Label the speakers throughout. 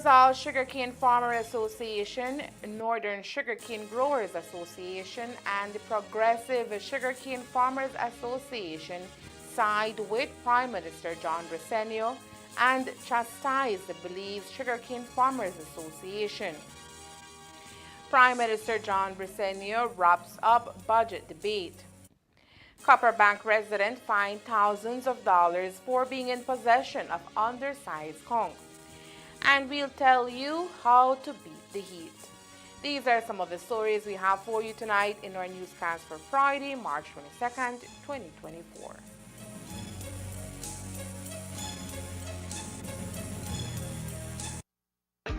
Speaker 1: South Sugarcane Farmer Association, Northern Sugarcane Growers Association, and the Progressive Sugarcane Farmers Association side with Prime Minister John Bresenio and chastise the Belize Sugarcane Farmers Association. Prime Minister John Bresenio wraps up budget debate. Copper Bank resident fined thousands of dollars for being in possession of undersized conch. And we'll tell you how to beat the heat. These are some of the stories we have for you tonight in our newscast for Friday, March 22nd, 2024.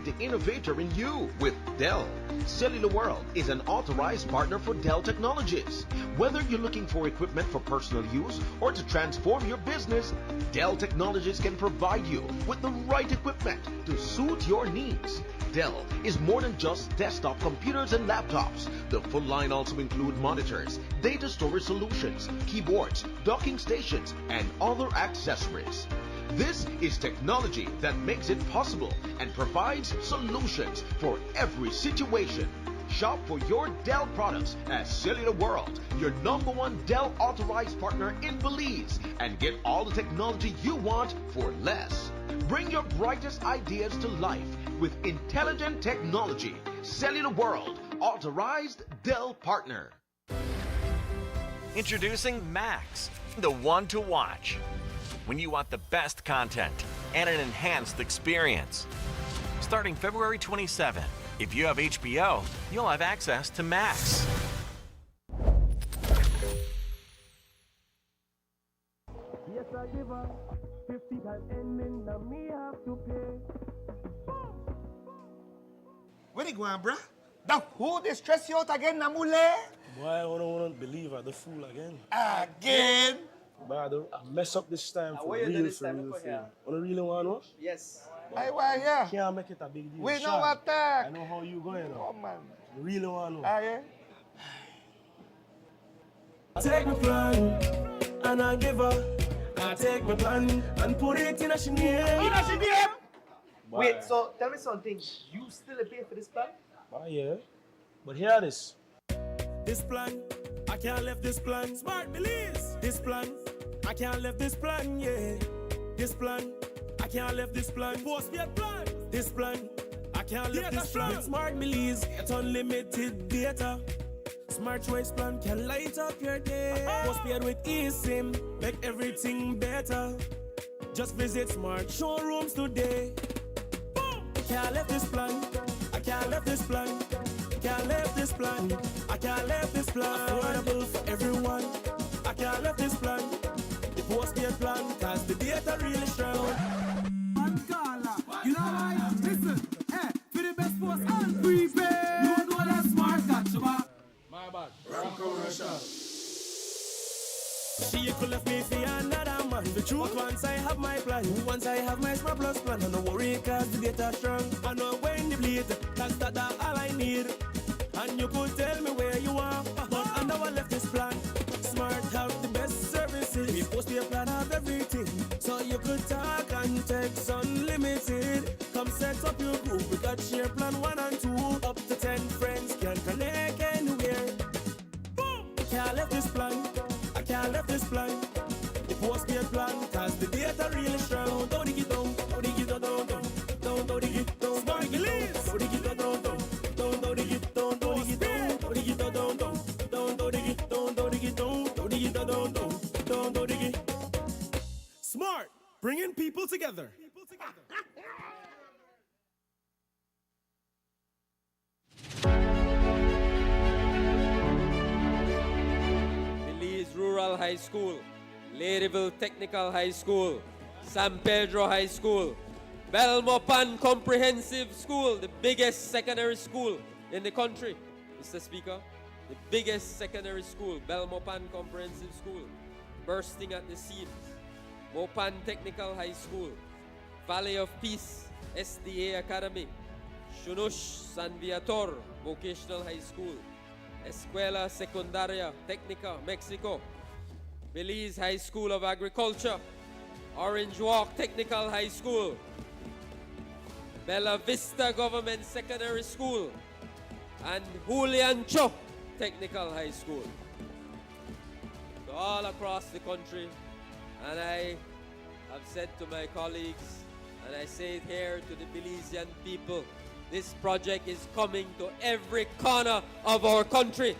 Speaker 2: The innovator in you with Dell. Cellular World is an authorized partner for Dell Technologies. Whether you're looking for equipment for personal use or to transform your business, Dell Technologies can provide you with the right equipment to suit your needs. Dell is more than just desktop computers and laptops. The full line also includes monitors, data storage solutions, keyboards, docking stations, and other accessories. This is technology that makes it possible and provides solutions for every situation. Shop for your Dell products at Cellular World, your #1 Dell authorized partner in Belize, and get all the technology you want for less. Bring your brightest ideas to life with intelligent technology. Cellular World, authorized Dell partner.
Speaker 3: Introducing Max, the one to watch when you want the best content and an enhanced experience. Starting February 27, if you have HBO, you'll have access to Max.
Speaker 4: Yes, I give her 50 times ending, now me have to pay.
Speaker 5: Where you going, bruh? The who they stress you out again, Namule?
Speaker 6: Boy, I don't want to believe I the fool again.
Speaker 5: Again?
Speaker 6: But I mess up this time for real, for real. You really want to know?
Speaker 5: Yes. I want here.
Speaker 6: Can't make it a big deal.
Speaker 5: We know
Speaker 6: Sean,
Speaker 5: what that.
Speaker 6: I know how you going now.
Speaker 5: Oh, man.
Speaker 6: You really want to know?
Speaker 5: Yeah?
Speaker 4: Take my plan, and I give her. I take my plan, and put it in a shiniem.
Speaker 5: In a shiniem?
Speaker 7: Wait, so tell me something. You still pay for this plan?
Speaker 6: Yeah. But hear this.
Speaker 4: This plan, I can't left this plan. Smart Belize. This plan, I can't left this plan, yeah. This plan, I can't left this plan. Postpaid plan. This plan, I can't left this plan. With Smart Belize, get unlimited data. Smart Choice plan can light up your day. Postpaid with eSIM, make everything better. Just visit Smart showrooms today. Boom! I can't left this plan. I can't left this plan. Can't left this plan. I can't left this plan. Affordable for everyone. I can't left this plan. The postpaid plan, cause the data really strong. You know why? Listen, hey, for the best post and prepaid. You know that Smart got you back.
Speaker 6: My bad. Ram commercial.
Speaker 4: She could left me for another man. The truth, once I have my plan, once I have my Smart Plus plan, and no worry, cause the data strong. I know when the bleed, cause that's all I need. And you could tell me where you are, but I know I left this plan. Smart have the best services. We post your plan have everything, so you could talk and text unlimited. Come set up your group. We got share plan 1 and 2. Up to 10 friends can connect anywhere. Boom! I can't left this plan. I can't left this plan. The postpaid plan, cause the data really strong. Don't dig it down, don't dig it down, don't dig it down. Smart Belize. Don't dig it down, don't dig it down, don't dig it down, don't dig it down, don't dig it down, don't dig it down, don't dig it down, don't dig it. Smart, bringing people together.
Speaker 8: Belize Rural High School, Ladyville Technical High School, San Pedro High School, Belmopan Comprehensive School, the biggest secondary school in the country, Mr. Speaker. The biggest secondary school, Belmopan Comprehensive School, bursting at the seams. Mopan Technical High School, Valley of Peace, SDA Academy, Shunush San Viator Vocational High School, Escuela Secundaria Técnica Mexico, Belize High School of Agriculture, Orange Walk Technical High School, Bella Vista Government Secondary School, and Julian Cho Technical High School. So all across the country, and I have said to my colleagues, and I say it here to the Belizean people, this project is coming to every corner of our country.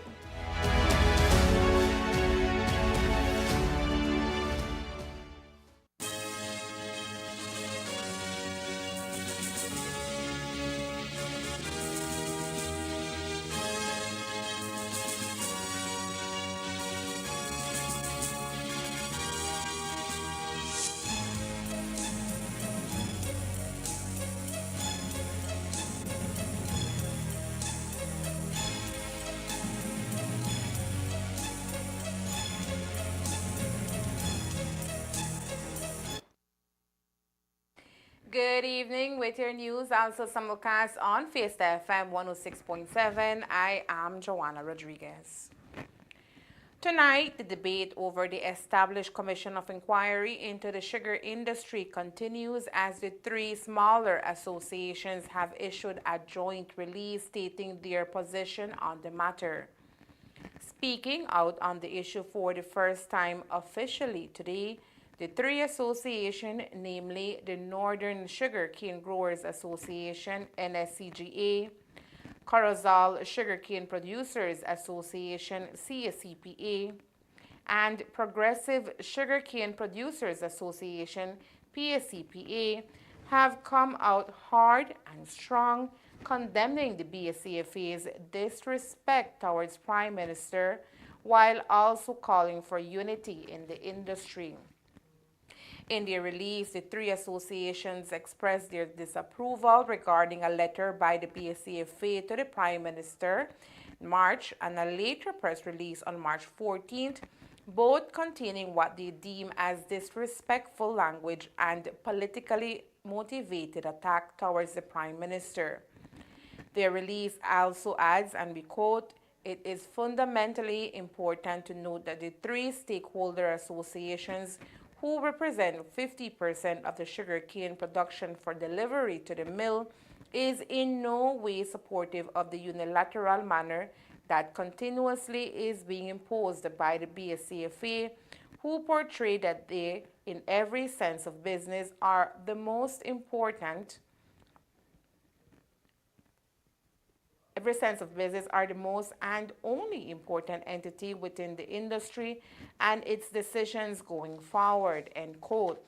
Speaker 1: Good evening with your news, also simulcast on Fiesta FM 106.7. I am Joanna Rodriguez. Tonight, the debate over the established Commission of Inquiry into the sugar industry continues as the three smaller associations have issued a joint release stating their position on the matter. Speaking out on the issue for the first time officially today, the three associations, namely the Northern Sugarcane Growers Association, NSCGA, Corozal Sugarcane Producers Association, CSCPA, and Progressive Sugarcane Producers Association, PSCPA, have come out hard and strong, condemning the BSCFA's disrespect towards Prime Minister, while also calling for unity in the industry. In their release, the three associations expressed their disapproval regarding a letter by the BSCFA to the Prime Minister in March and a later press release on March 14th, both containing what they deem as disrespectful language and politically motivated attack towards the Prime Minister. Their release also adds, and we quote, "It is fundamentally important to note that the three stakeholder associations who represent 50% of the sugarcane production for delivery to the mill, is in no way supportive of the unilateral manner that continuously is being imposed by the BSCFA, who portray that they, in every sense of business, are the most important and only important entity within the industry and its decisions going forward," end quote.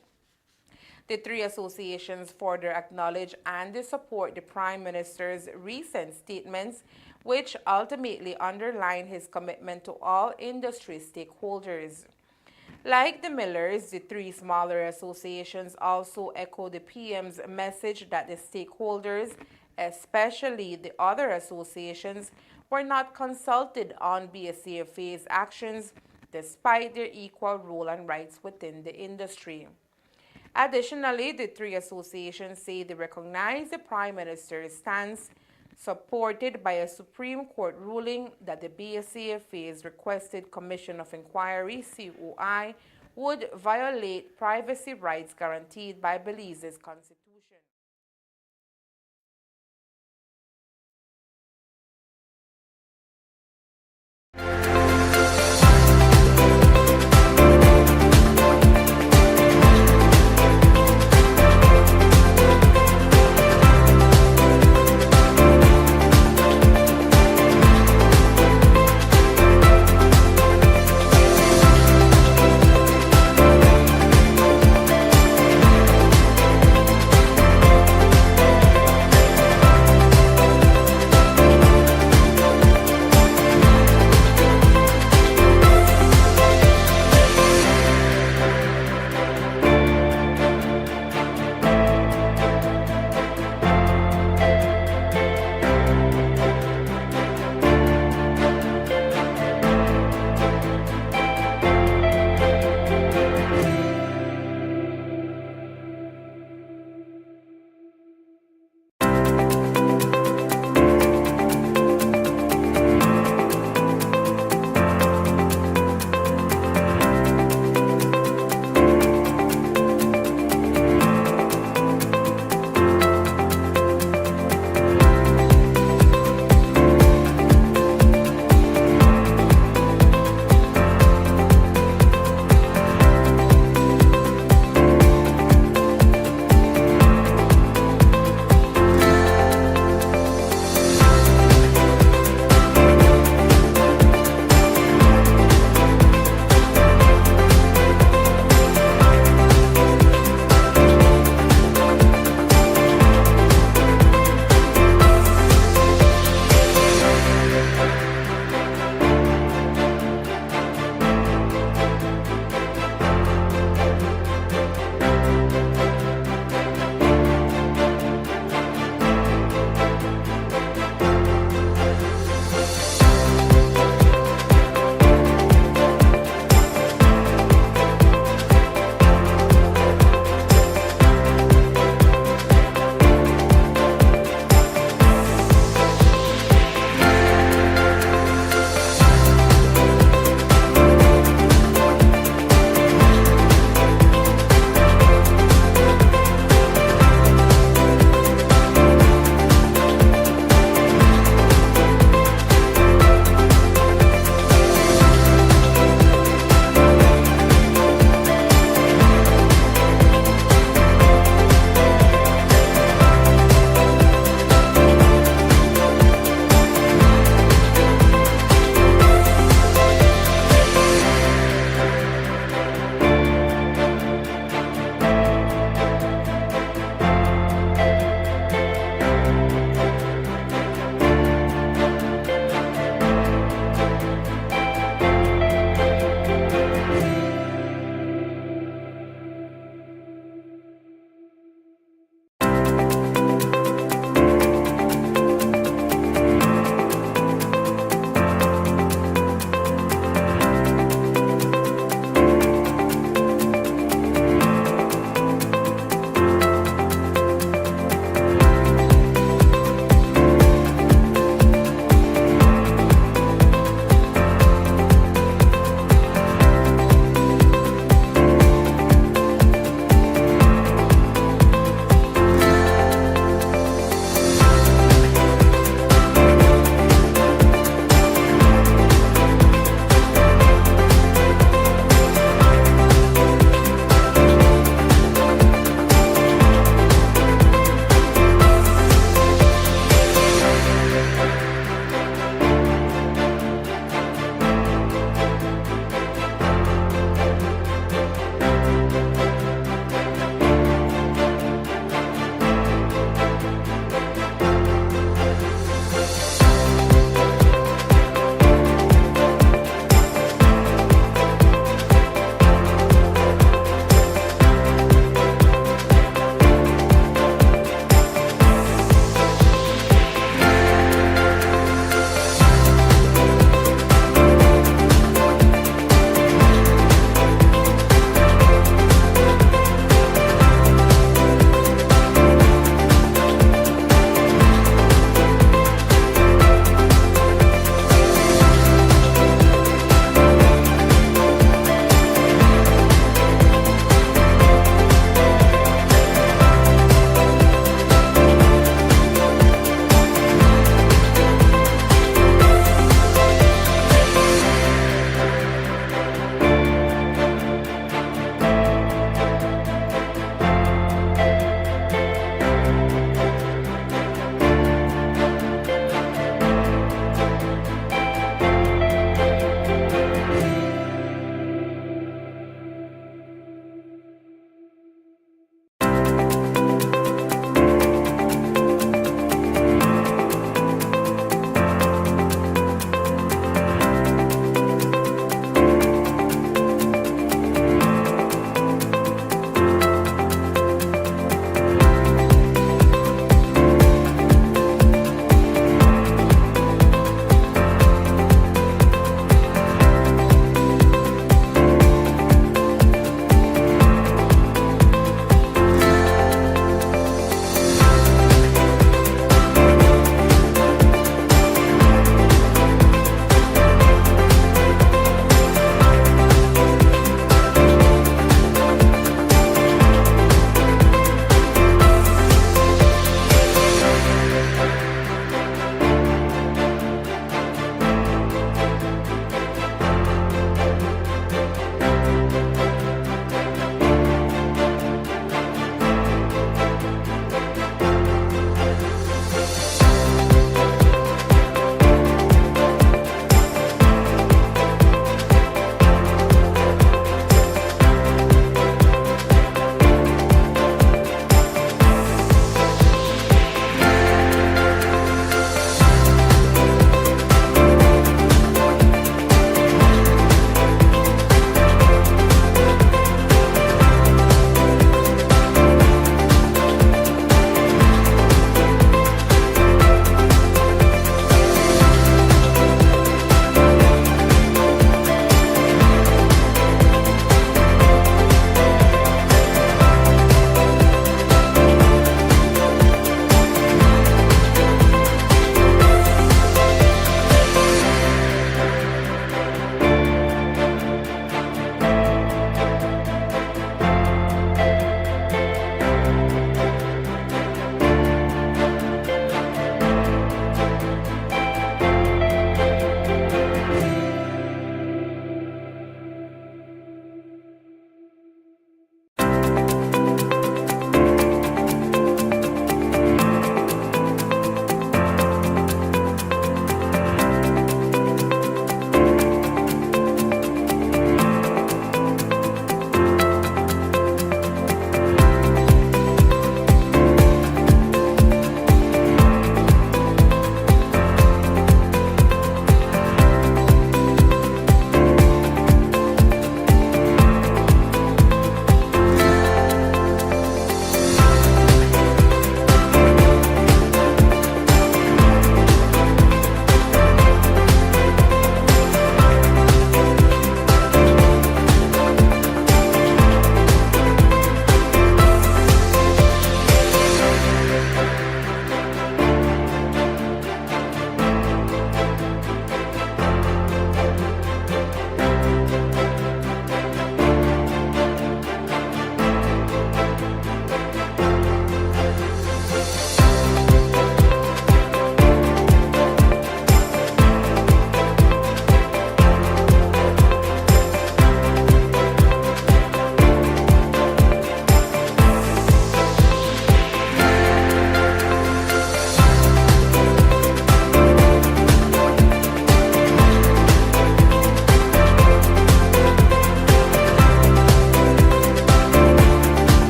Speaker 1: The three associations further acknowledge and support the Prime Minister's recent statements, which ultimately underline his commitment to all industry stakeholders. Like the millers, the three smaller associations also echo the PM's message that the stakeholders, especially the other associations, were not consulted on BSCFA's actions despite their equal role and rights within the industry. Additionally, the three associations say they recognize the Prime Minister's stance, supported by a Supreme Court ruling, that the BSCFA's requested Commission of Inquiry, COI, would violate privacy rights guaranteed by Belize's Constitution.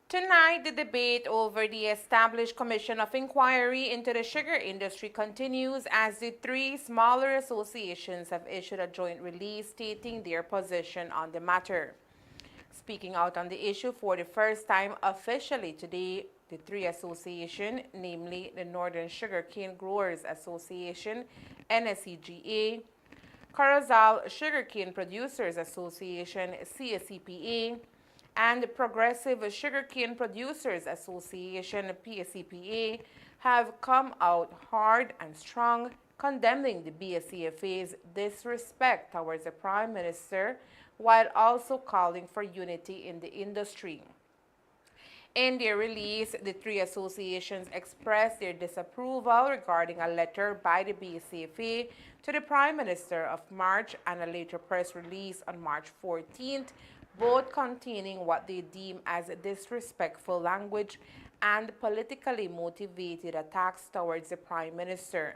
Speaker 1: Tonight, the debate over the established Commission of Inquiry into the sugar industry continues as the three smaller associations have issued a joint release stating their position on the matter. Speaking out on the issue for the first time officially today, the three associations, namely the Northern Sugarcane Growers Association, NSCGA, Corozal Sugarcane Producers Association, CSCPA, and the Progressive Sugarcane Producers Association, PSCPA, have come out hard and strong, condemning the BSCFA's disrespect towards the Prime Minister, while also calling for unity in the industry. In their release, the three associations expressed their disapproval regarding a letter by the BSCFA to the Prime Minister of March and a later press release on March 14th, both containing what they deem as disrespectful language and politically motivated attacks towards the Prime Minister.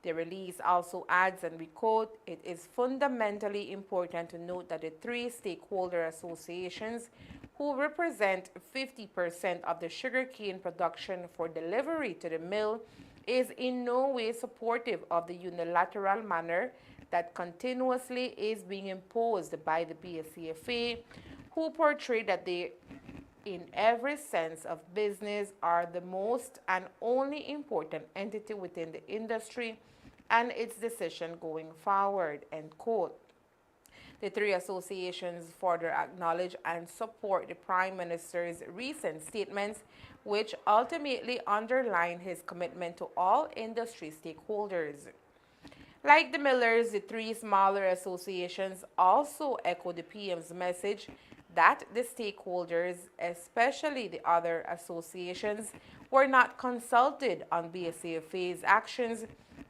Speaker 1: The release also adds, and we quote, "It is fundamentally important to note that the three stakeholder associations who represent 50% of the sugarcane production for delivery to the mill is in no way supportive of the unilateral manner that continuously is being imposed by the BSCFA, who portray that they, in every sense of business, are the most and only important entity within the industry and its decision going forward," end quote. The three associations further acknowledge and support the Prime Minister's recent statements, which ultimately underline his commitment to all industry stakeholders. Like the millers, the three smaller associations also echo the PM's message that the stakeholders, especially the other associations, were not consulted on BSCFA's actions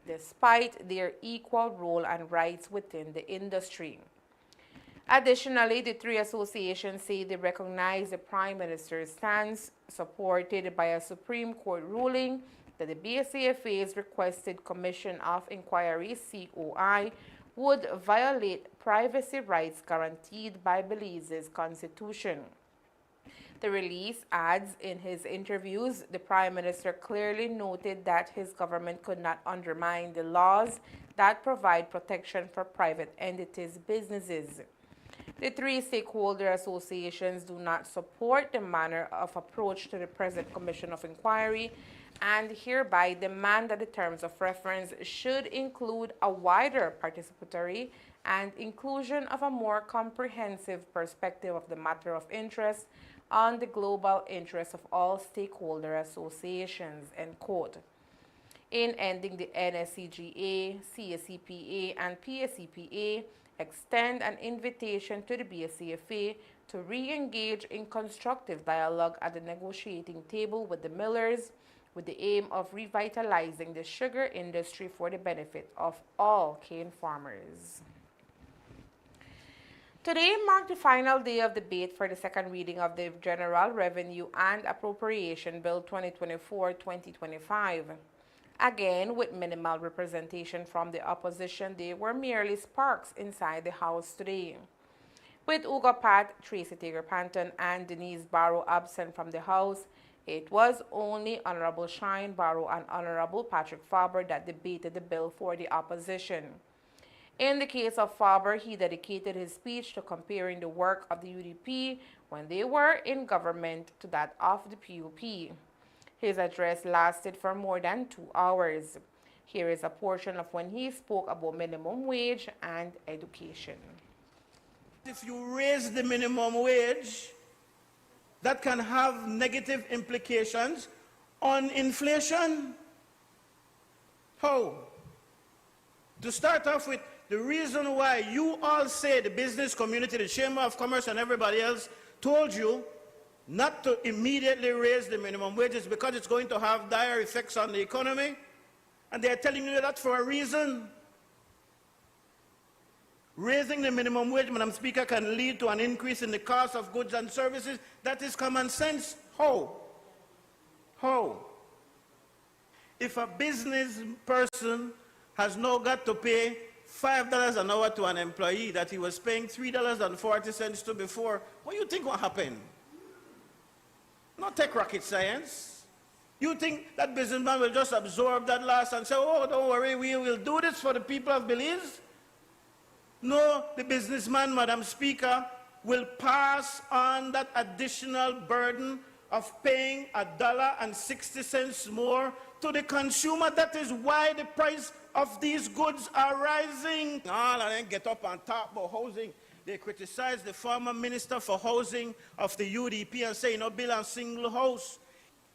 Speaker 1: despite their equal role and rights within the industry. Additionally, the three associations say they recognize the Prime Minister's stance, supported by a Supreme Court ruling, that the BSCFA's requested Commission of Inquiry, COI, would violate privacy rights guaranteed by Belize's Constitution. The release adds, in his interviews, the Prime Minister clearly noted that his government could not undermine the laws that provide protection for private entities' businesses. The three stakeholder associations do not support the manner of approach to the present Commission of Inquiry and hereby demand that the terms of reference should include a wider participatory and inclusion of a more comprehensive perspective of the matter of interest on the global interests of all stakeholder associations, end quote. In ending, the NSCGA, CSCPA, and PSCPA extend an invitation to the BSCFA to re-engage in constructive dialogue at the negotiating table with the millers, with the aim of revitalizing the sugar industry for the benefit of all cane farmers. Today marked the final day of debate for the second reading of the General Revenue and Appropriation Bill 2024-2025. Again, with minimal representation from the opposition, they were merely sparks inside the House today. With Ugo Pat, Tracy Tager-Panton, and Denise Barrow absent from the House, it was only Honorable Shine Barrow and Honorable Patrick Faber that debated the bill for the opposition. In the case of Faber, he dedicated his speech to comparing the work of the UDP when they were in government to that of the PUP. His address lasted for more than 2 hours. Here is a portion of when he spoke about minimum wage and education.
Speaker 9: If you raise the minimum wage, that can have negative implications on inflation. How? To start off with, the reason why you all say, the business community, the Chamber of Commerce and everybody else told you not to immediately raise the minimum wages because it's going to have dire effects on the economy. And they're telling you that for a reason. Raising the minimum wage, Madam Speaker, can lead to an increase in the cost of goods and services. That is common sense. How? How? If a business person has now got to pay $5 an hour to an employee that he was paying $3.40 to before, what do you think will happen? Not take rocket science. You think that businessman will just absorb that loss and say, oh, don't worry, we will do this for the people of Belize? No, the businessman, Madam Speaker, will pass on that additional burden of paying $1.60 more to the consumer. That is why the price of these goods are rising. All and then get up and talk about housing. They criticize the former minister for housing of the UDP and say, you know, build a single house.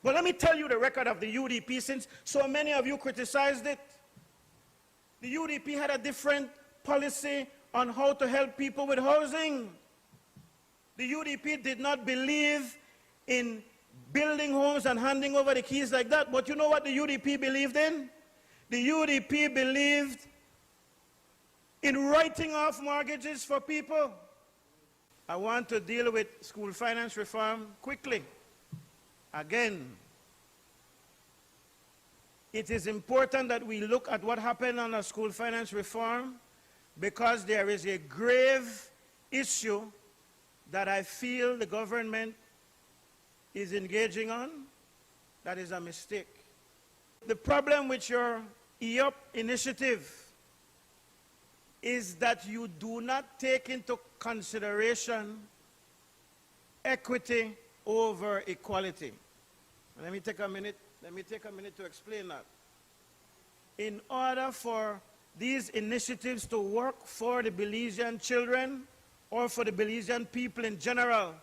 Speaker 9: But let me tell you the record of the UDP, since so many of you criticized it. The UDP had a different policy on how to help people with housing. The UDP did not believe in building homes and handing over the keys like that. But you know what the UDP believed in? The UDP believed in writing off mortgages for people. I want to deal with school finance reform quickly. Again, it is important that we look at what happened on the school finance reform, because there is a grave issue that I feel the government is engaging on. That is a mistake. The problem with your EOP initiative is that you do not take into consideration equity over equality. Let me take a minute to explain that. In order for these initiatives to work for the Belizean children or for the Belizean people in general,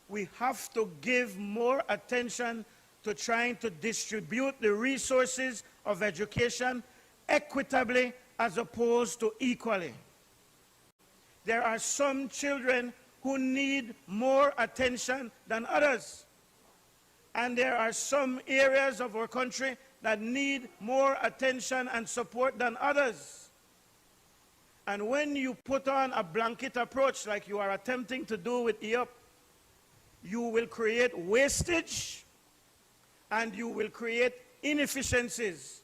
Speaker 9: we have to give more attention to trying to distribute the resources of education equitably as opposed to equally. There are some children who need more attention than others. And there are some areas of our country that need more attention and support than others. And when you put on a blanket approach like you are attempting to do with EOP, you will create wastage and you will create inefficiencies.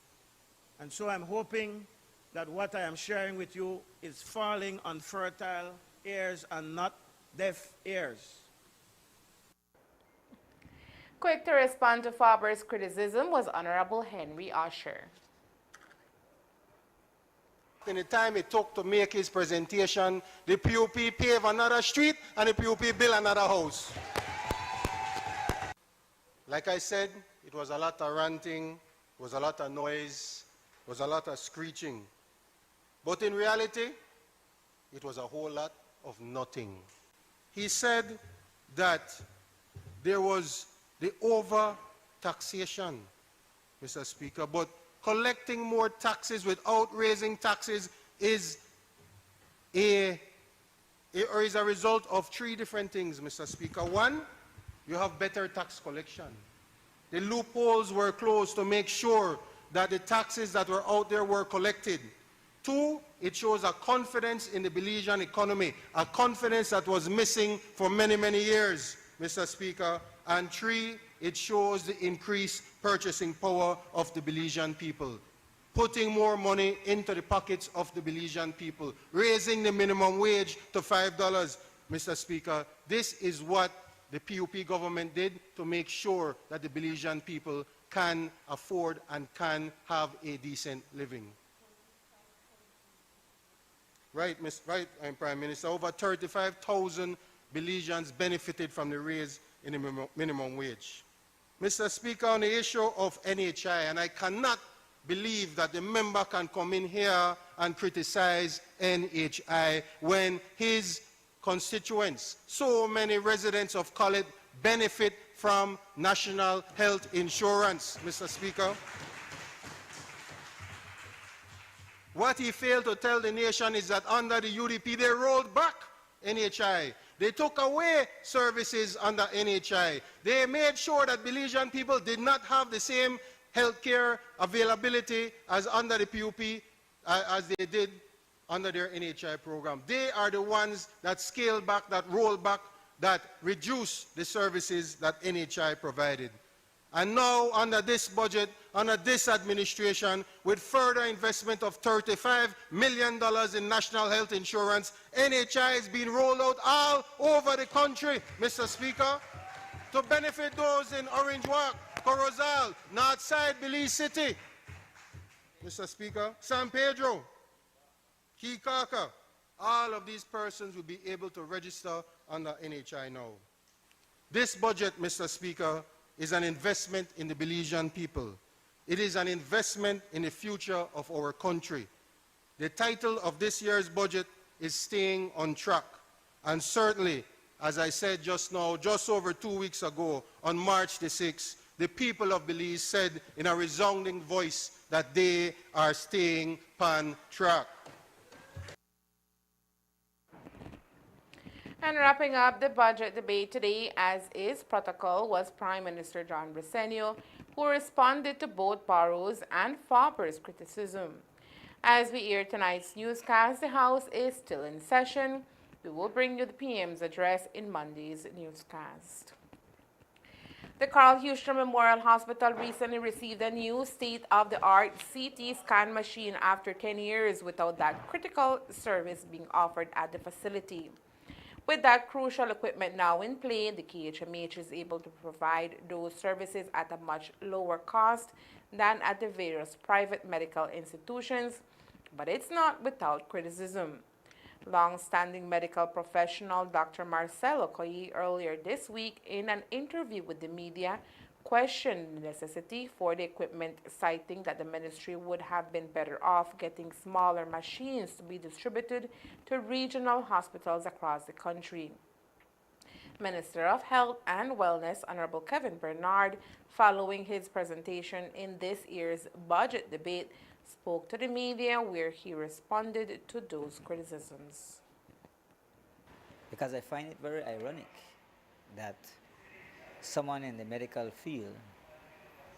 Speaker 9: And so I'm hoping that what I am sharing with you is falling on fertile ears and not deaf ears.
Speaker 1: Quick to respond to Faber's criticism was Honorable Henry Usher.
Speaker 10: In the time it took to make his presentation, the PUP paved another street and the PUP built another house. Like I said, it was a lot of ranting, it was a lot of noise, it was a lot of screeching. But in reality, it was a whole lot of nothing. He said that there was the over-taxation, Mr. Speaker, but collecting more taxes without raising taxes is a result of three different things, Mr. Speaker. One, you have better tax collection. The loopholes were closed to make sure that the taxes that were out there were collected. Two, it shows a confidence in the Belizean economy, a confidence that was missing for many, many years, Mr. Speaker. And three, it shows the increased purchasing power of the Belizean people, putting more money into the pockets of the Belizean people, raising the minimum wage to $5, Mr. Speaker. This is what the PUP government did to make sure that the Belizean people can afford and can have a decent living. Right, Prime Minister, over 35,000 Belizeans benefited from the raise in the minimum wage. Mr. Speaker, on the issue of NHI, and I cannot believe that the member can come in here and criticize NHI when his constituents, so many residents of Khalid, benefit from national health insurance, Mr. Speaker. What he failed to tell the nation is that under the UDP, they rolled back NHI. They took away services under NHI. They made sure that Belizean people did not have the same health care availability as under the PUP, as they did under their NHI program. They are the ones that scaled back, that rolled back, that reduced the services that NHI provided. And now, under this budget, under this administration, with further investment of $35 million in national health insurance, NHI is being rolled out all over the country, Mr. Speaker. to benefit those in Orange Walk, Corozal, Northside, Belize City. Mr. Speaker, San Pedro, Kikaka, all of these persons will be able to register under NHI now. This budget, Mr. Speaker, is an investment in the Belizean people. It is an investment in the future of our country. The title of this year's budget is Staying on Track. And certainly, as I said just now, just over 2 weeks ago, on March the 6th, the people of Belize said in a resounding voice that they are staying on track.
Speaker 1: And wrapping up the budget debate today, as is protocol, was Prime Minister John Briceño, who responded to both Barrow's and Farber's criticism. As we air tonight's newscast, the House is still in session. We will bring you the PM's address in Monday's newscast. The Carl Houston Memorial Hospital recently received a new state-of-the-art CT scan machine after 10 years without that critical service being offered at the facility. With that crucial equipment now in play, the KHMH is able to provide those services at a much lower cost than at the various private medical institutions, but it's not without criticism. Long-standing medical professional Dr. Marcelo Coyi earlier this week in an interview with the media questioned the necessity for the equipment, citing that the ministry would have been better off getting smaller machines to be distributed to regional hospitals across the country. Minister of Health and Wellness, Honorable Kevin Bernard, following his presentation in this year's budget debate, spoke to the media where he responded to those criticisms.
Speaker 11: Because I find it very ironic that someone in the medical field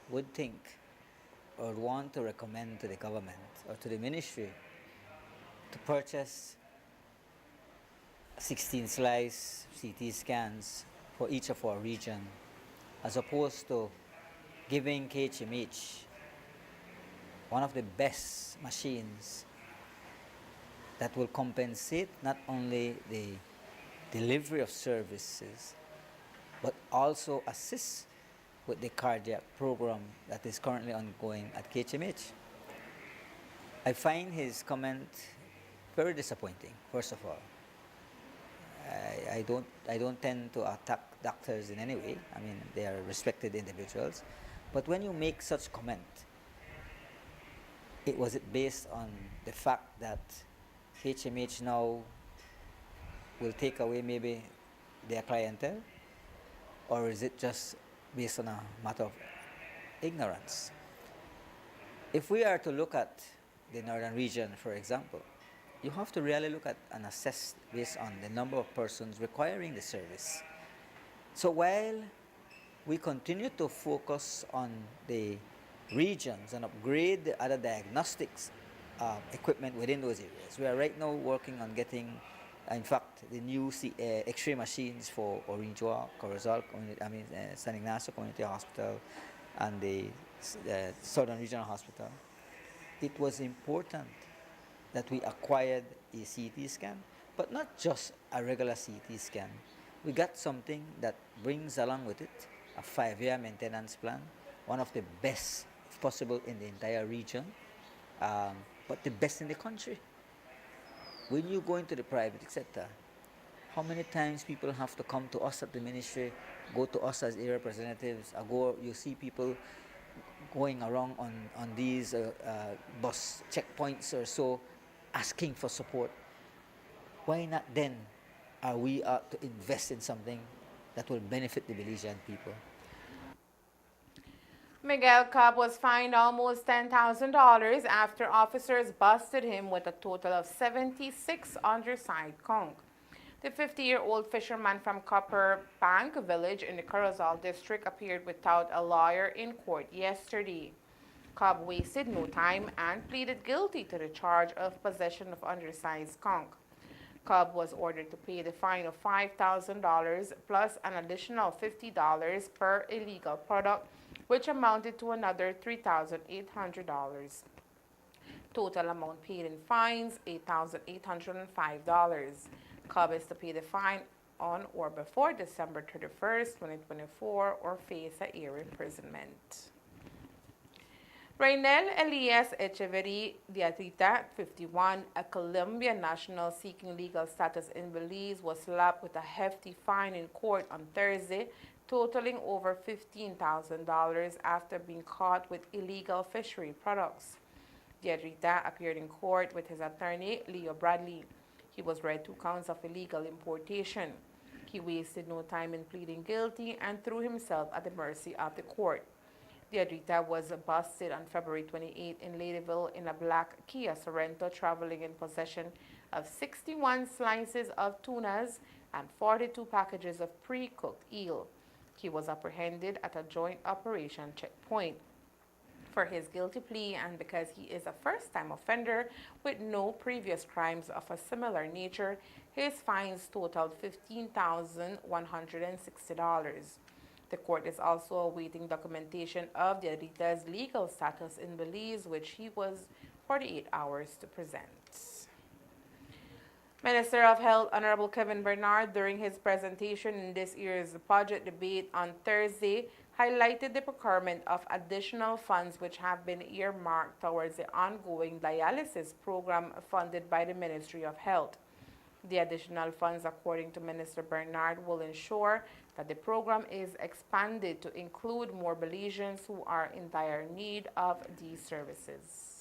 Speaker 11: would think or want to recommend to the government or to the ministry to purchase 16 slice CT scans for each of our region, as opposed to giving KHMH one of the best machines that will compensate not only the delivery of services, but also assist with the cardiac program that is currently ongoing at KHMH. I find his comment very disappointing, first of all. I don't tend to attack doctors in any way. I mean, they are respected individuals. But when you make such comment, was it based on the fact that HMH now will take away maybe their clientele? Or is it just based on a matter of ignorance? If we are to look at the northern region, for example, you have to really look at and assess based on the number of persons requiring the service. So while we continue to focus on the regions and upgrade the other diagnostics equipment within those areas, we are right now working on getting, in fact, the new X-ray machines for Orange Walk, Corozal, San Ignacio Community Hospital, and the Southern Regional Hospital. It was important that we acquired a CT scan, but not just a regular CT scan. We got something that brings along with it a 5-year maintenance plan, one of the best, if possible, in the entire region, but the best in the country. When you go into the private sector, how many times people have to come to us at the ministry, go to us as area representatives, you see people going around on these bus checkpoints or so, asking for support. Why not then are we to invest in something that will benefit the Belizean people?
Speaker 1: Miguel Cobb was fined almost $10,000 after officers busted him with a total of 76 underside conch. The 50-year-old fisherman from Copper Bank Village in the Corozal district appeared without a lawyer in court yesterday. Cobb wasted no time and pleaded guilty to the charge of possession of undersized conch. Cobb was ordered to pay the fine of $5,000 plus an additional $50 per illegal product, which amounted to another $3,800. Total amount paid in fines, $8,805. Cobb is to pay the fine on or before December 31st, 2024, or face a year imprisonment. Raynel Elias Echeverry Diatrita, 51, a Colombian national seeking legal status in Belize, was slapped with a hefty fine in court on Thursday, totaling over $15,000 after being caught with illegal fishery products. Diatrita appeared in court with his attorney, Leo Bradley. He was read 2 counts of illegal importation. He wasted no time in pleading guilty and threw himself at the mercy of the court. Diatrita was busted on February 28 in Ladyville in a black Kia Sorento, traveling in possession of 61 slices of tunas and 42 packages of pre-cooked eel. He was apprehended at a joint operation checkpoint. For his guilty plea and because he is a first-time offender with no previous crimes of a similar nature, his fines totaled $15,160. The court is also awaiting documentation of Diatrita's legal status in Belize, which he was 48 hours to present. Minister of Health Honorable Kevin Bernard, during his presentation in this year's budget debate on Thursday, highlighted the procurement of additional funds which have been earmarked towards the ongoing dialysis program funded by the Ministry of Health. The additional funds, according to Minister Bernard, will ensure that the program is expanded to include more Belizeans who are in dire need of these services.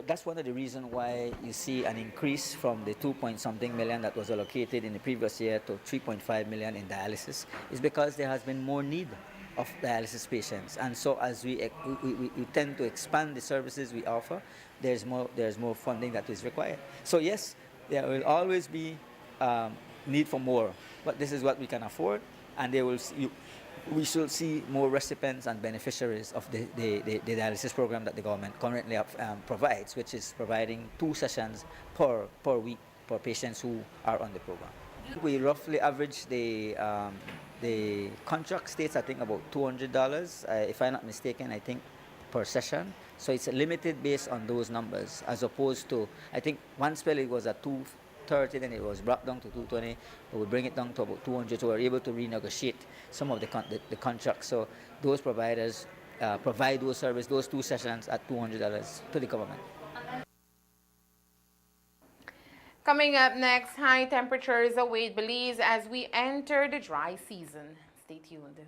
Speaker 11: That's one of the reasons why you see an increase from the 2-point-something million that was allocated in the previous year to 3.5 million in dialysis, is because there has been more need of dialysis patients. And so as we tend to expand the services we offer, there's more funding that is required. So yes, there will always be need for more, but this is what we can afford, and we should see more recipients and beneficiaries of the dialysis program that the government currently provides, which is providing 2 sessions per week for patients who are on the program. We roughly average the contract states, I think, about $200, if I'm not mistaken, I think, per session. So it's limited based on those numbers, as opposed to, I think one spell it was at $230, then it was brought down to $220, but we bring it down to about $200, so we're able to renegotiate some of the contracts. So those providers provide those services, those 2 sessions at $200 to the government.
Speaker 1: Coming up next, high temperatures await Belize as we enter the dry season. Stay tuned.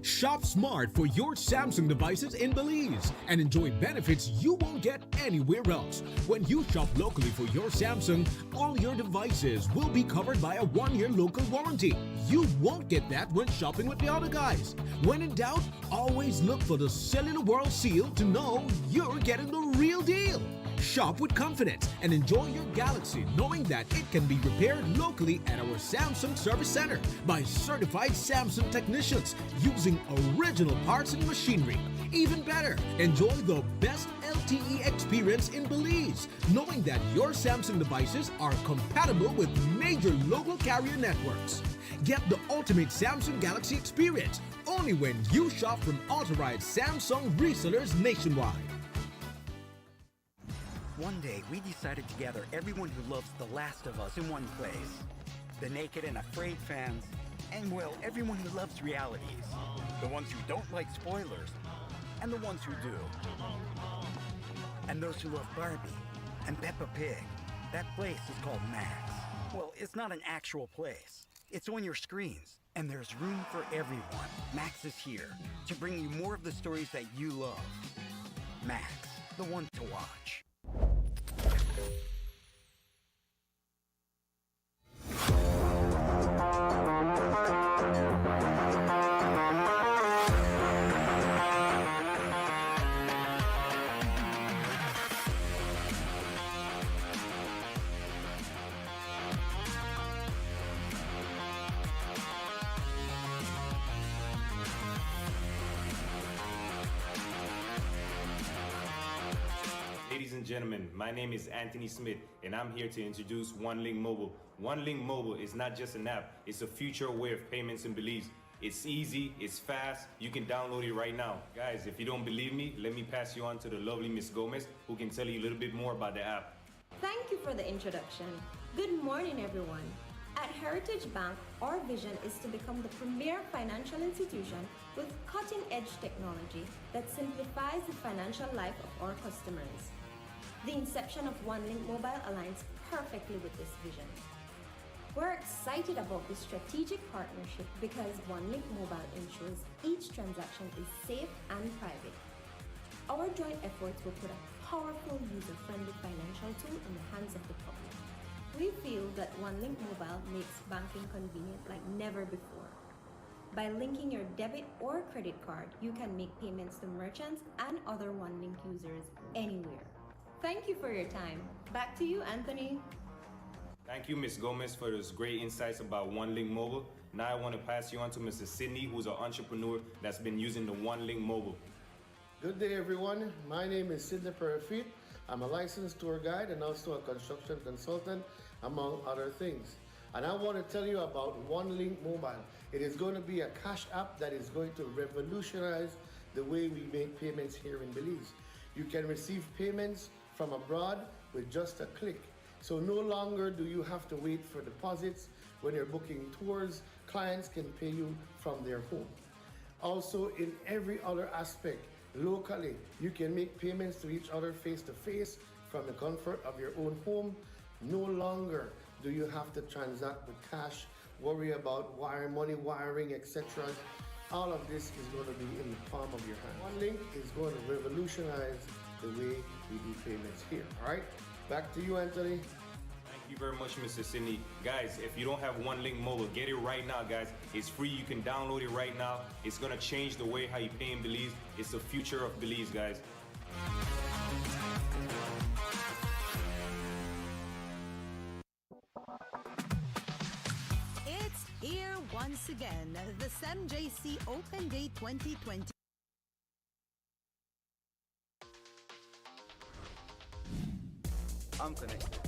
Speaker 12: Shop smart for your Samsung devices in Belize and enjoy benefits you won't get anywhere else. When you shop locally for your Samsung, all your devices will be covered by a 1-year local warranty. You won't get that when shopping with the other guys. When in doubt, always look for the Cellular World seal to know you're getting the real deal. Shop with confidence and enjoy your Galaxy knowing that it can be repaired locally at our Samsung Service Center by certified Samsung technicians using original parts and machinery. Even better, enjoy the best LTE experience in Belize, knowing that your Samsung devices are compatible with major local carrier networks. Get the ultimate Samsung Galaxy experience only when you shop from authorized Samsung resellers nationwide.
Speaker 13: One day, we decided to gather everyone who loves The Last of Us in one place. The naked and afraid fans, and well, everyone who loves realities. The ones who don't like spoilers, and the ones who do. And those who love Barbie and Peppa Pig. That place is called Max. Well, it's not an actual place. It's on your screens, and there's room for everyone. Max is here to bring you more of the stories that you love. Max, the one to watch.
Speaker 14: Ladies and gentlemen, my name is Anthony Smith, and I'm here to introduce OneLink Mobile. OneLink Mobile is not just an app, it's a future way of payments in Belize. It's easy, it's fast, you can download it right now. Guys, if you don't believe me, let me pass you on to the lovely Miss Gomez, who can tell you a little bit more about the app.
Speaker 15: Thank you for the introduction. Good morning, everyone. At Heritage Bank, our vision is to become the premier financial institution with cutting-edge technology that simplifies the financial life of our customers. The inception of OneLink Mobile aligns perfectly with this vision. We're excited about this strategic partnership because OneLink Mobile ensures each transaction is safe and private. Our joint efforts will put a powerful user-friendly financial tool in the hands of the public. We feel that OneLink Mobile makes banking convenient like never before. By linking your debit or credit card, you can make payments to merchants and other OneLink users anywhere. Thank you for your time. Back to you, Anthony.
Speaker 14: Thank you, Ms. Gomez, for those great insights about OneLink Mobile. Now I want to pass you on to Mr. Sidney, who's an entrepreneur that's been using the OneLink Mobile.
Speaker 16: Good day, everyone. My name is Sidney Perafit. I'm a licensed tour guide and also a construction consultant, among other things. And I want to tell you about OneLink Mobile. It is going to be a cash app that is going to revolutionize the way we make payments here in Belize. You can receive payments from abroad with just a click. So no longer do you have to wait for deposits. When you're booking tours, clients can pay you from their home. Also, in every other aspect, locally, you can make payments to each other face to face from the comfort of your own home. No longer do you have to transact with cash, worry about money wiring, etc. All of this is going to be in the palm of your hand. OneLink is going to revolutionize the way we do payments here. All right, back to you, Anthony.
Speaker 14: Thank you very much, Mr. Sidney. Guys, if you don't have OneLink Mobile, get it right now, guys. It's free. You can download it right now. It's going to change the way how you pay in Belize. It's the future of Belize, guys.
Speaker 17: It's here once again, the SEMJC Open Day 2020.
Speaker 18: I'm connected.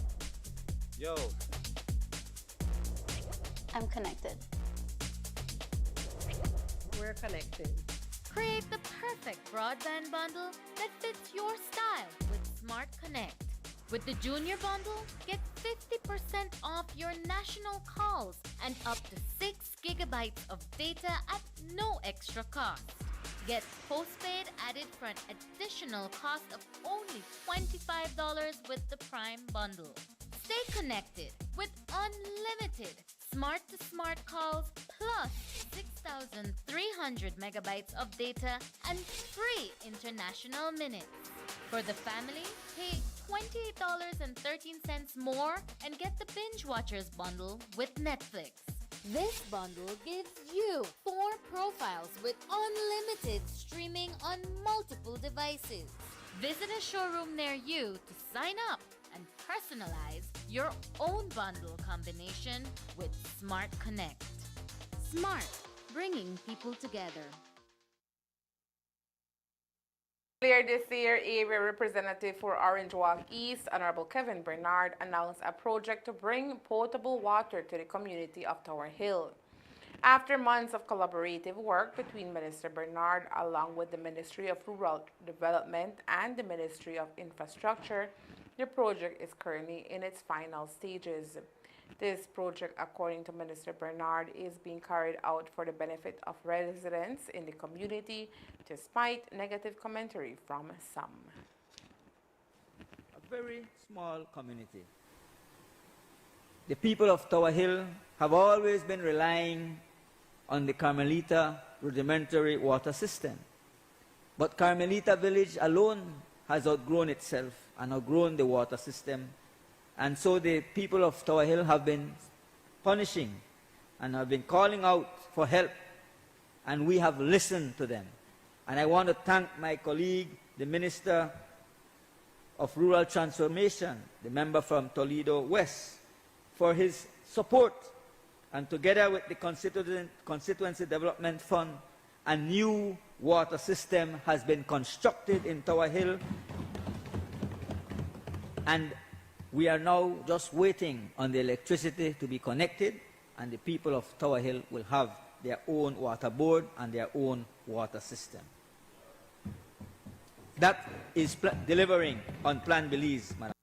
Speaker 18: Yo.
Speaker 19: I'm connected.
Speaker 17: We're connected.
Speaker 20: Create the perfect broadband bundle that fits your style with Smart Connect. With the Junior Bundle, get 50% off your national calls and up to 6 gigabytes of data at no extra cost. Get postpaid added for an additional cost of only $25 with the Prime Bundle. Stay connected with unlimited smart-to-smart calls plus 6,300 megabytes of data and free international minutes. For the family, pay $28.13 more and get the Binge Watchers bundle with Netflix. This bundle gives you 4 profiles with unlimited streaming on multiple devices. Visit a showroom near you to sign up and personalize your own bundle combination with Smart Connect. Smart, bringing people together.
Speaker 1: Earlier this year, area representative for Orange Walk East, Honorable Kevin Bernard, announced a project to bring potable water to the community of Tower Hill. After months of collaborative work between Minister Bernard along with the Ministry of Rural Development and the Ministry of Infrastructure, the project is currently in its final stages. This project, according to Minister Bernard, is being carried out for the benefit of residents in the community, despite negative commentary from some.
Speaker 11: A very small community. The people of Tower Hill have always been relying on the Carmelita rudimentary water system. But Carmelita village alone has outgrown itself and outgrown the water system. And so the people of Tower Hill have been punishing and have been calling out for help. And we have listened to them. And I want to thank my colleague, the Minister of Rural Transformation, the member from Toledo West, for his support. And together with the Constituency Development Fund, a new water system has been constructed in Tower Hill. And we are now just waiting on the electricity to be connected, and the people of Tower Hill will have their own water board and their own water system. That is delivering on Plan Belize, Madam.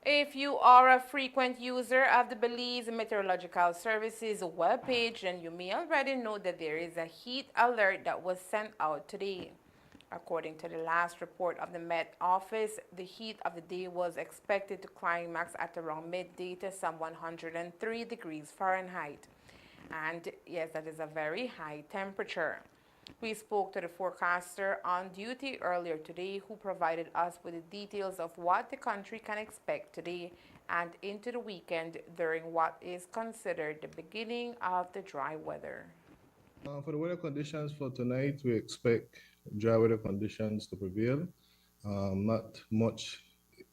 Speaker 1: If you are a frequent user of the Belize Meteorological Services webpage, then you may already know that there is a heat alert that was sent out today. According to the last report of the Met Office, the heat of the day was expected to climax at around midday to some 103 degrees Fahrenheit. And yes, that is a very high temperature. We spoke to the forecaster on duty earlier today who provided us with the details of what the country can expect today and into the weekend during what is considered the beginning of the dry weather.
Speaker 19: For the weather conditions for tonight, we expect dry weather conditions to prevail. Not much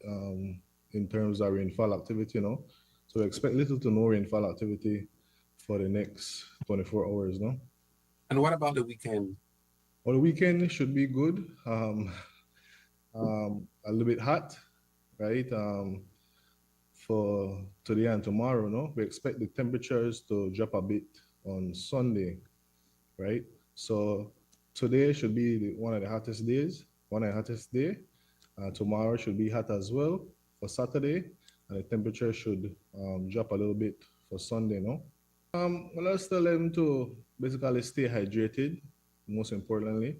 Speaker 19: in terms of rainfall activity, So we expect little to no rainfall activity for the next 24 hours,
Speaker 21: And what about the weekend?
Speaker 19: Well, the weekend should be good. A little bit hot, right? For today and tomorrow, we expect the temperatures to drop a bit on Sunday, right? So today should be one of the hottest days, tomorrow should be hot as well for Saturday, and the temperature should drop a little bit for Sunday, Well, let's tell them to basically stay hydrated, most importantly.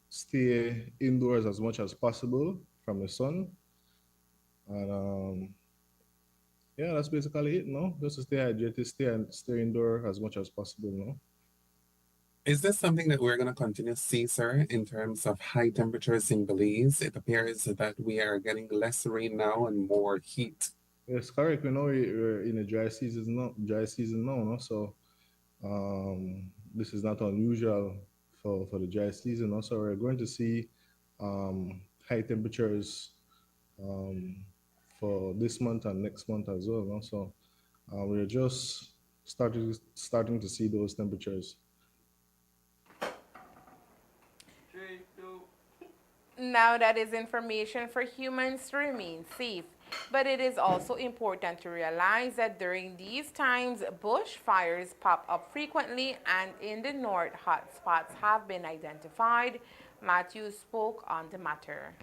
Speaker 19: Stay indoors as much as possible from the sun. And yeah, that's basically it, Just to stay hydrated, stay indoor as much as possible,
Speaker 21: Is this something that we're going to continue to see, sir, in terms of high temperatures in Belize? It appears that we are getting less rain now and more heat.
Speaker 19: Yes, correct. We know we're in a dry season now, So this is not unusual for the dry season. So we're going to see high temperatures for this month and next month as well. So we're just starting to see those temperatures.
Speaker 1: Now that is information for humans to remain safe. But it is also important to realize that during these times, bushfires pop up frequently, and in the north, hotspots have been identified. Matthew spoke on the matter.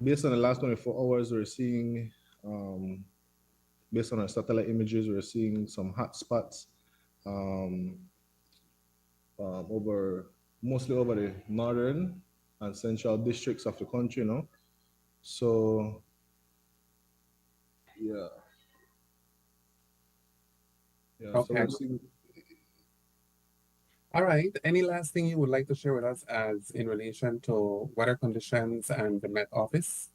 Speaker 19: Based on the last 24 hours, we're seeing, based on our satellite images, we're seeing some hotspots mostly over the northern and central districts of the country, So, yeah.
Speaker 21: Okay. All right. Any last thing you would like to share with us as in relation to weather conditions and the Met Office?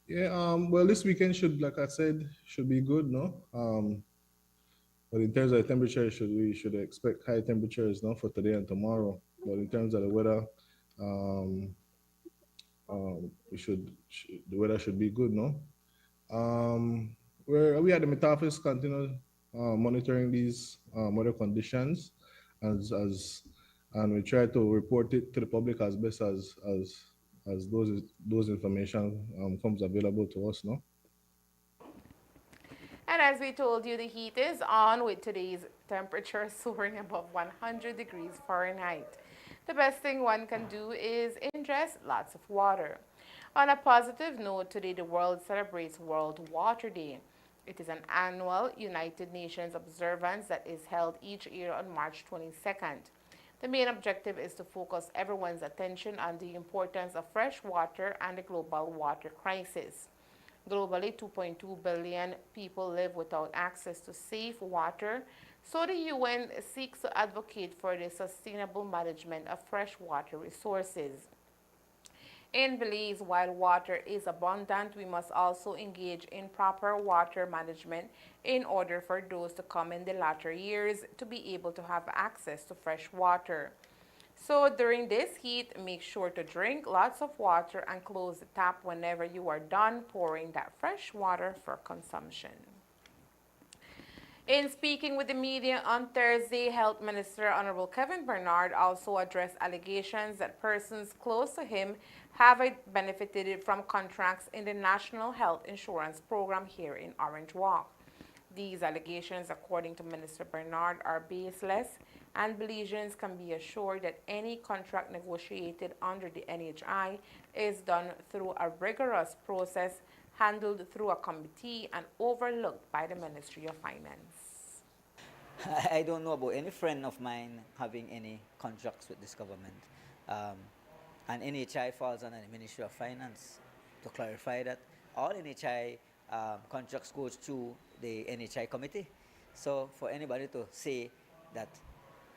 Speaker 19: Yeah, well, this weekend like I said, should be good, But in terms of the temperature, we should expect high temperatures, for today and tomorrow. But in terms of the weather, the weather should be good, we at the Met Office continue monitoring these weather conditions and we try to report it to the public as best as those information comes available to us,
Speaker 1: And as we told you, the heat is on with today's temperature soaring above 100 degrees Fahrenheit. The best thing one can do is ingest lots of water. On a positive note, today the world celebrates World Water Day. It is an annual United Nations observance that is held each year on March 22nd. The main objective is to focus everyone's attention on the importance of fresh water and the global water crisis. Globally, 2.2 billion people live without access to safe water, so the UN seeks to advocate for the sustainable management of fresh water resources. In Belize, while water is abundant, we must also engage in proper water management in order for those to come in the latter years to be able to have access to fresh water. So during this heat, make sure to drink lots of water and close the tap whenever you are done pouring that fresh water for consumption. In speaking with the media on Thursday, Health Minister Honorable Kevin Bernard also addressed allegations that persons close to him have benefited from contracts in the National Health Insurance Program here in Orange Walk. These allegations, according to Minister Bernard, are baseless and Belizeans can be assured that any contract negotiated under the NHI is done through a rigorous process handled through a committee and overlooked by the Ministry of Finance.
Speaker 11: I don't know about any friend of mine having any contracts with this government. And NHI falls under the Ministry of Finance. To clarify that, all NHI contracts goes through the NHI committee. So for anybody to say that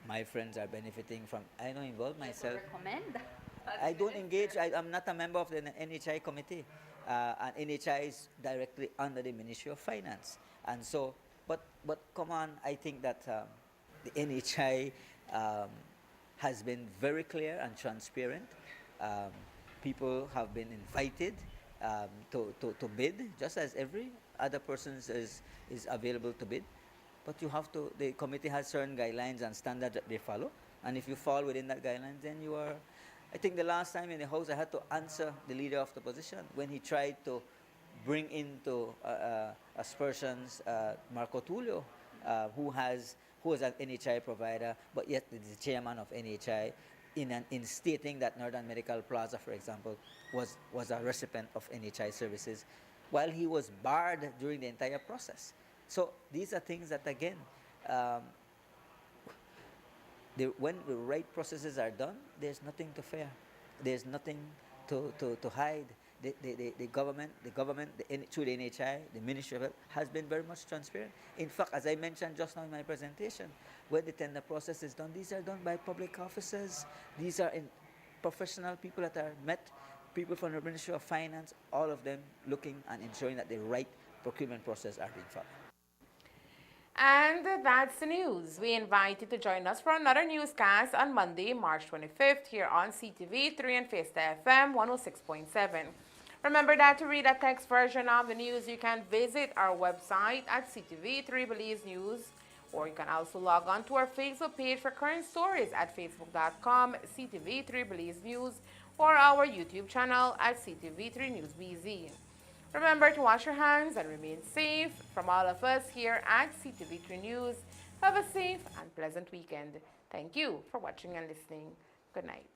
Speaker 11: my friends are benefiting from, I don't involve myself.
Speaker 2: Recommend.
Speaker 11: I don't engage. I'm not a member of the NHI committee, and NHI is directly under the Ministry of Finance. And so, but come on, I think that the NHI has been very clear and transparent. People have been invited to bid, just as every other person is available to bid. But you have to, the committee has certain guidelines and standards that they follow. And if you fall within that guidelines, then you are, I think the last time in the House I had to answer the leader of the opposition when he tried to bring into aspersions Marco Tullio, who was an NHI provider, but yet is the chairman of NHI, in stating that Northern Medical Plaza, for example, was a recipient of NHI services, while he was barred during the entire process. So these are things that, again, when the right processes are done, there's nothing to fear. There's nothing to hide. The government, through the NHI, the Ministry of Health, has been very much transparent. In fact, as I mentioned just now in my presentation, when the tender process is done, these are done by public officers. These are professional people that are met, people from the Ministry of Finance, all of them looking and ensuring that the right procurement process are being followed.
Speaker 1: And that's the news. We invite you to join us for another newscast on Monday, March 25th here on CTV3 and Fiesta FM 106.7. Remember that to read a text version of the news, you can visit our website at CTV3 Belize News, or you can also log on to our Facebook page for current stories at facebook.com CTV3 Belize News, or our YouTube channel at CTV3 News BZ. Remember to wash your hands and remain safe. From all of us here at CTV3 News, have a safe and pleasant weekend. Thank you for watching and listening. Good night.